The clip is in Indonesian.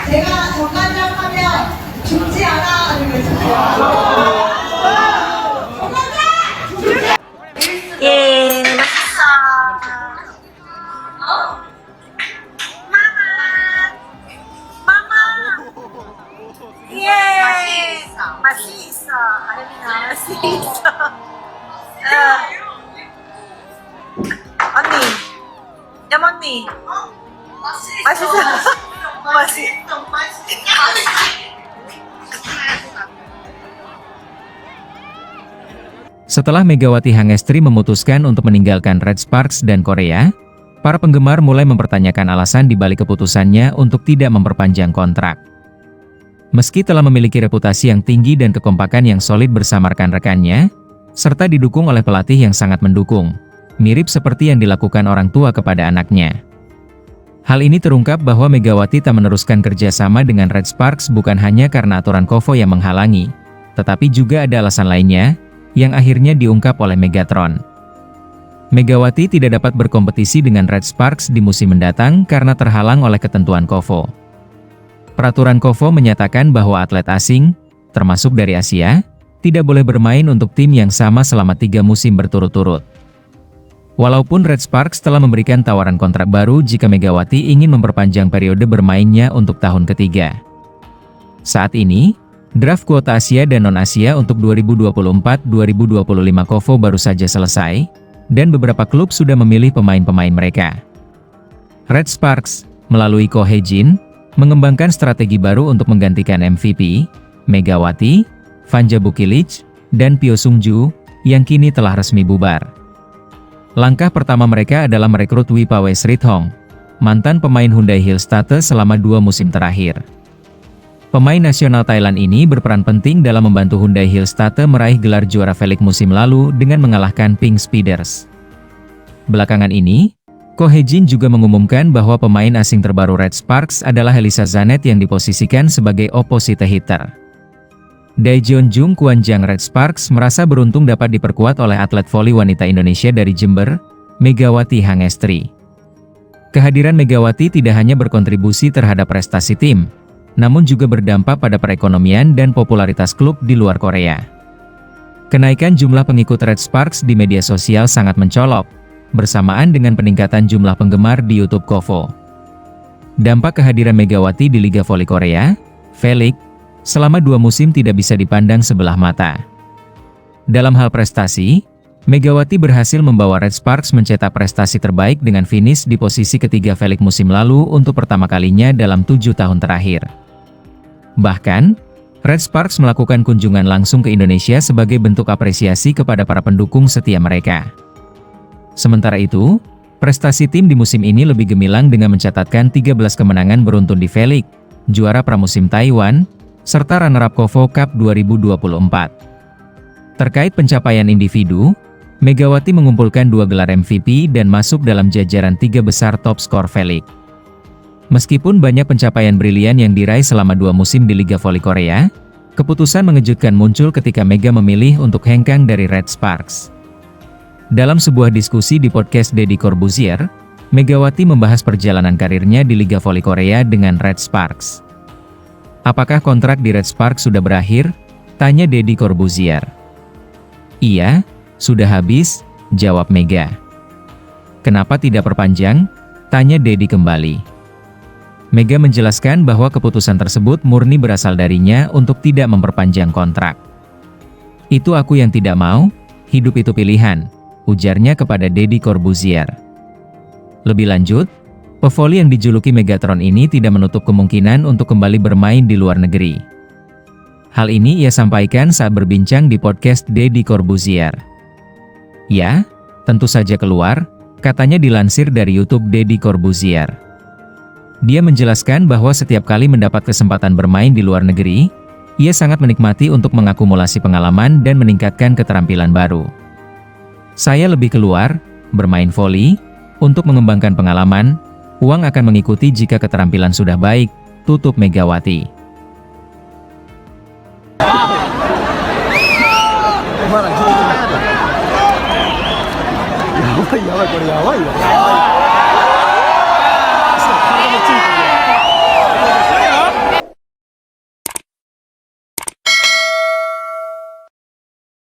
제가 정관장 하면 죽지 않아 아니면 죽지 않아. 예, 맛있어. 마마. 예, 맛있어. 아름이나 맛있어. 언니, 얌 언니. 맛있어. Setelah Megawati Hangestri memutuskan untuk meninggalkan Red Sparks dan Korea, para penggemar mulai mempertanyakan alasan di balik keputusannya untuk tidak memperpanjang kontrak. Meski telah memiliki reputasi yang tinggi dan kekompakan yang solid bersama rekan-rekannya, serta didukung oleh pelatih yang sangat mendukung, mirip seperti yang dilakukan orang tua kepada anaknya. Hal ini terungkap bahwa Megawati tak meneruskan kerjasama dengan Red Sparks bukan hanya karena aturan KOFO yang menghalangi, tetapi juga ada alasan lainnya, yang akhirnya diungkap oleh Megatron. Megawati tidak dapat berkompetisi dengan Red Sparks di musim mendatang karena terhalang oleh ketentuan KOFO. Peraturan KOFO menyatakan bahwa atlet asing, termasuk dari Asia, tidak boleh bermain untuk tim yang sama selama 3 musim berturut-turut. Walaupun Red Sparks telah memberikan tawaran kontrak baru jika Megawati ingin memperpanjang periode bermainnya untuk tahun ketiga. Saat ini, draft kuota Asia dan non-Asia untuk 2024-2025 KOFO baru saja selesai, dan beberapa klub sudah memilih pemain-pemain mereka. Red Sparks, melalui Ko Hye-jin, mengembangkan strategi baru untuk menggantikan MVP, Megawati, Vanja Bukilic, dan Pyo Sung-ju, yang kini telah resmi bubar. Langkah pertama mereka adalah merekrut Wipawe Srithong, mantan pemain Hyundai Hillstatte selama 2 musim terakhir. Pemain nasional Thailand ini berperan penting dalam membantu Hyundai Hillstatte meraih gelar juara V-League musim lalu dengan mengalahkan Pink Speeders. Belakangan ini, Ko Hye-jin juga mengumumkan bahwa pemain asing terbaru Red Sparks adalah Elisa Zanet yang diposisikan sebagai opposite hitter. Daejeon Jung Kwanjang Red Sparks merasa beruntung dapat diperkuat oleh atlet voli wanita Indonesia dari Jember, Megawati Hangestri. Kehadiran Megawati tidak hanya berkontribusi terhadap prestasi tim, namun juga berdampak pada perekonomian dan popularitas klub di luar Korea. Kenaikan jumlah pengikut Red Sparks di media sosial sangat mencolok, bersamaan dengan peningkatan jumlah penggemar di YouTube KOFO. Dampak kehadiran Megawati di Liga Voli Korea, V-League, selama 2 musim tidak bisa dipandang sebelah mata. Dalam hal prestasi, Megawati berhasil membawa Red Sparks mencetak prestasi terbaik dengan finish di posisi ketiga V-League musim lalu untuk pertama kalinya dalam 7 tahun terakhir. Bahkan, Red Sparks melakukan kunjungan langsung ke Indonesia sebagai bentuk apresiasi kepada para pendukung setia mereka. Sementara itu, prestasi tim di musim ini lebih gemilang dengan mencatatkan 13 kemenangan beruntun di V-League, juara pramusim Taiwan, serta runner-up KOFO Cup 2024. Terkait pencapaian individu, Megawati mengumpulkan 2 gelar MVP dan masuk dalam jajaran 3 besar top skor V-League. Meskipun banyak pencapaian brilian yang diraih selama 2 musim di Liga Voli Korea, keputusan mengejutkan muncul ketika Mega memilih untuk hengkang dari Red Sparks. Dalam sebuah diskusi di podcast Deddy Corbuzier, Megawati membahas perjalanan karirnya di Liga Voli Korea dengan Red Sparks. Apakah kontrak di Red Sparks sudah berakhir? Tanya Deddy Corbuzier. Iya, sudah habis, jawab Mega. Kenapa tidak perpanjang? Tanya Deddy kembali. Mega menjelaskan bahwa keputusan tersebut murni berasal darinya untuk tidak memperpanjang kontrak. Itu aku yang tidak mau, hidup itu pilihan, ujarnya kepada Deddy Corbuzier. Lebih lanjut, pevoli yang dijuluki Megatron ini tidak menutup kemungkinan untuk kembali bermain di luar negeri. Hal ini ia sampaikan saat berbincang di podcast Deddy Corbuzier. Ya, tentu saja keluar, katanya dilansir dari YouTube Deddy Corbuzier. Dia menjelaskan bahwa setiap kali mendapat kesempatan bermain di luar negeri, ia sangat menikmati untuk mengakumulasi pengalaman dan meningkatkan keterampilan baru. Saya lebih keluar, bermain voli, untuk mengembangkan pengalaman, uang akan mengikuti jika keterampilan sudah baik, tutup Megawati. Ya,